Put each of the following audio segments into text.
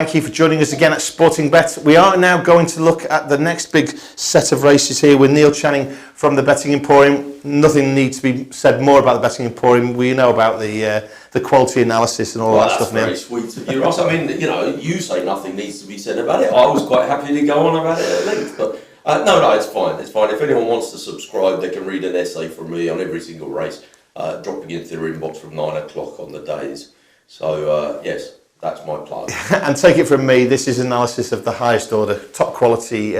Thank you for joining us again at Sporting Bet. We are now going to look at the next big set of races here with Neil Channing from the Betting Emporium. Nothing needs to be said more about the Betting Emporium. We know about the quality analysis and all that stuff, Neil. That's very sweet of you, Ross. I mean, you say nothing needs to be said about it. I was quite happy to go on about it at length, but no, it's fine. It's fine. If anyone wants to subscribe, they can read an essay from me on every single race, dropping into their inbox from 9 o'clock on the days. So, yes. That's my plug. And take it from me, this is analysis of the highest order, top quality,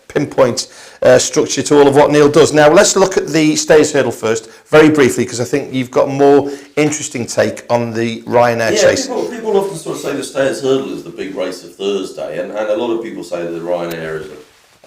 pinpoint structure to all of what Neil does. Now, let's look at the Stayers Hurdle first, very briefly, because I think you've got a more interesting take on the Ryanair chase. People often sort of say the Stayers Hurdle is the big race of Thursday, and a lot of people say that the Ryanair is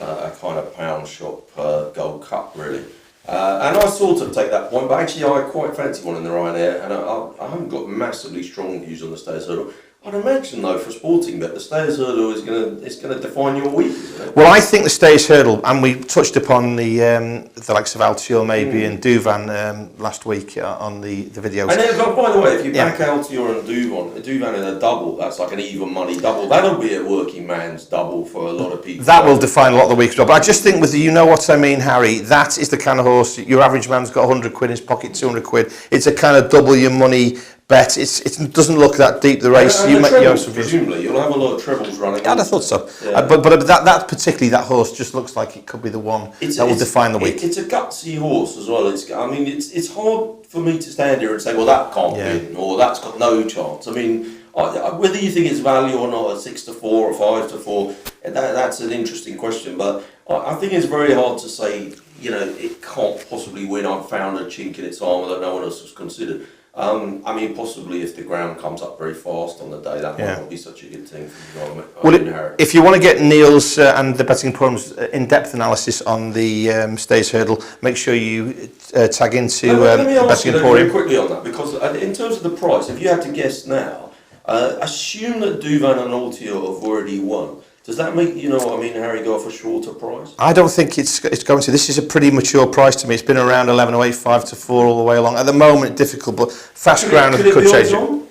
a kind of pound shop Gold Cup, really. And I sort of take that point, but actually I quite fancy one in the Ryanair, and I haven't got massively strong views on the Stayers Hurdle. I'd imagine, though, for Sporting Bet, the Stayers Hurdle is going to define your week, isn't it? Well, I think the Stayers Hurdle, and we touched upon the likes of Altior maybe and Douvan last week on the videos. And then, by the way, if you back Altior and Douvan in a double, that's like an even money double. That'll be a working man's double for a lot of people. That will define a lot of the week as well. But I just think with the, you know what I mean, Harry, that is the kind of horse, your average man's got 100 quid in his pocket, 200 quid. It's a kind of double your money bet. It doesn't look that deep, the race. And presumably, you'll have a lot of trebles running. Yeah, I thought so. Yeah. But that particularly, that horse just looks like it could be the one that will define the week. It's a gutsy horse as well. It's hard for me to stand here and say, well, that can't win, or that's got no chance. I mean, whether you think it's value or not, at 6 to 4 or 5 to 4, that's an interesting question. But I think it's very hard to say, it can't possibly win. I've found a chink in its armour that no one else has considered. I mean, possibly if the ground comes up very fast on the day, that might not be such a good thing for Well, if you want to get Neil's and the Betting Emporium's in-depth analysis on the Stayers Hurdle, make sure you tag into let me ask Betting you Emporium. Very quickly on that, because in terms of the price, if you had to guess now, assume that Douvan and Altior have already won. Does that make, Harry, go for a shorter price? I don't think it's going to. This is a pretty mature price to me. It's been around 11.08, 5 to 4 all the way along. At the moment, difficult, but fast ground could change it.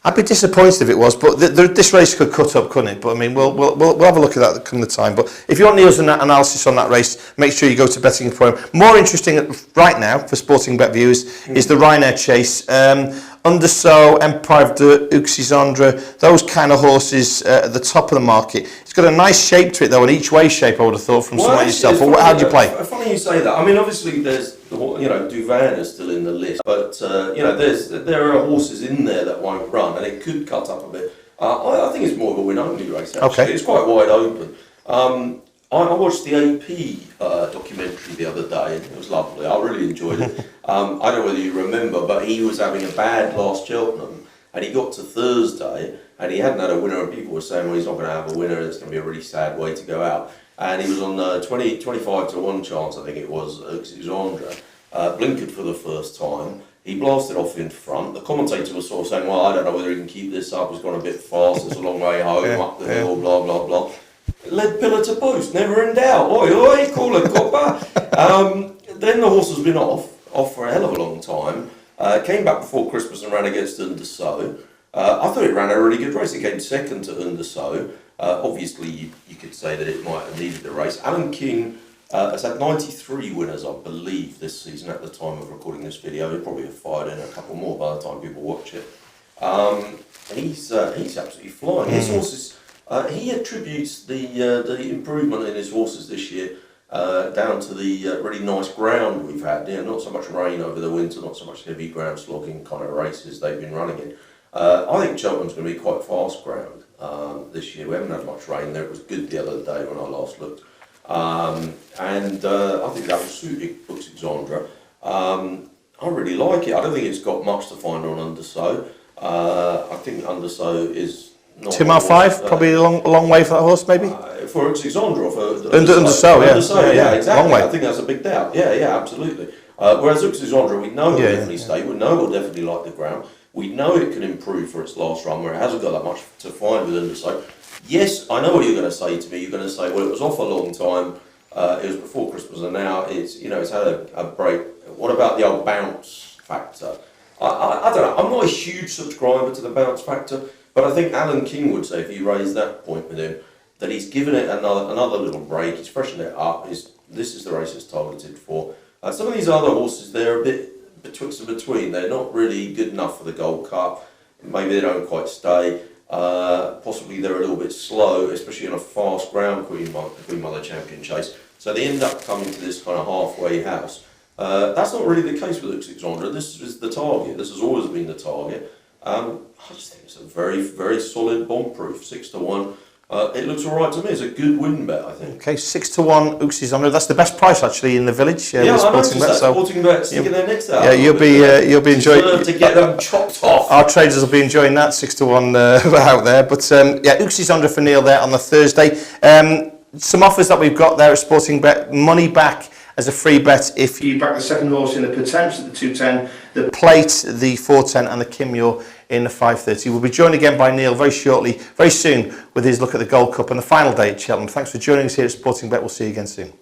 I'd be disappointed if it was, but this race could cut up, couldn't it? But I mean, we'll have a look at that come the time. But if you want Neil's analysis on that race, make sure you go to Betting Emporium. More interesting right now for Sporting Bet viewers is the Ryanair chase. Undersow, Empire of the Uxizandra, those kind of horses at the top of the market. It's got a nice shape to it, though, an each-way shape, I would have thought, from someone like yourself. But how do you play? Funny you say that. I mean, obviously, there's, Douvan is still in the list, but, there are horses in there that won't run, and it could cut up a bit. I think it's more of a win-only race, actually. Okay. It's quite wide open. I watched the AP documentary the other day, and it was lovely. I really enjoyed it. I don't know whether you remember, but he was having a bad last Cheltenham, and he got to Thursday, and he hadn't had a winner, and people were saying, well, he's not going to have a winner, it's going to be a really sad way to go out. And he was on 25 to 1 chance, I think it was, Uxizandra, blinkered for the first time. He blasted off in front. The commentator was sort of saying, well, I don't know whether he can keep this up, he's gone a bit fast, it's a long way home, up the hill, blah, blah, blah. Led pillar to post, never in doubt. Oi, oi, call a copper. Then the horse has been off for a hell of a long time. Came back before Christmas and ran against Undersow. I thought it ran a really good race. It came second to Undersow. Obviously, you could say that it might have needed the race. Alan King has had 93 winners, I believe, this season at the time of recording this video. He'll probably have fired in a couple more by the time people watch it. He's absolutely flying. His horses. He attributes the improvement in his horses this year down to the really nice ground we've had. Not so much rain over the winter, not so much heavy ground slogging kind of races they've been running in. I think Cheltenham's going to be quite fast ground this year. We haven't had much rain there. It was good the other day when I last looked. I think that will suit Uxizandra. I really like it. I don't think it's got much to find on Undersow. I think Undersow is... 2 mile 5, probably a long way for that horse, maybe? For Uxizandra or for Undersow, yeah, exactly. Long way. I think that's a big doubt. Yeah, absolutely. Whereas Uxizandra, we know will definitely stay. We know will definitely like the ground. We know it can improve for its last run, where it hasn't got that much to find with Undersow. Yes, I know what you're going to say to me. You're going to say, well, it was off a long time. It was before Christmas, and now it's had a break. What about the old bounce factor? I don't know. I'm not a huge subscriber to the bounce factor. But I think Alan King would say, if you raise that point with him, that he's given it another little break. He's freshened it up. This is the race it's targeted for. Some of these other horses, they're a bit betwixt and between. They're not really good enough for the Gold Cup. Maybe they don't quite stay. Possibly they're a little bit slow, especially in a fast ground Queen Mother Champion chase. So they end up coming to this kind of halfway house. That's not really the case with Alexandra. This is the target. This has always been the target. I just think it's a very, very solid bomb-proof 6-1. It looks all right to me. It's a good win bet, I think. Okay, 6-1 Alexandra. That's the best price actually in the village. Yeah, I noticed Sporting Bet. that. So Sporting Bet sticking their necks out. Yeah, you'll be enjoying to get them chopped off. Our traders will be enjoying that 6-1 out there. But yeah, Alexandra for Neil there on the Thursday. Some offers that we've got there at Sporting Bet: money back as a free bet if you back the second horse in the potential, the 210, the plate, the 410, and the Kimure in the 530. We'll be joined again by Neil very shortly, very soon, with his look at the Gold Cup and the final day at Cheltenham. Thanks for joining us here at Sporting Bet. We'll see you again soon.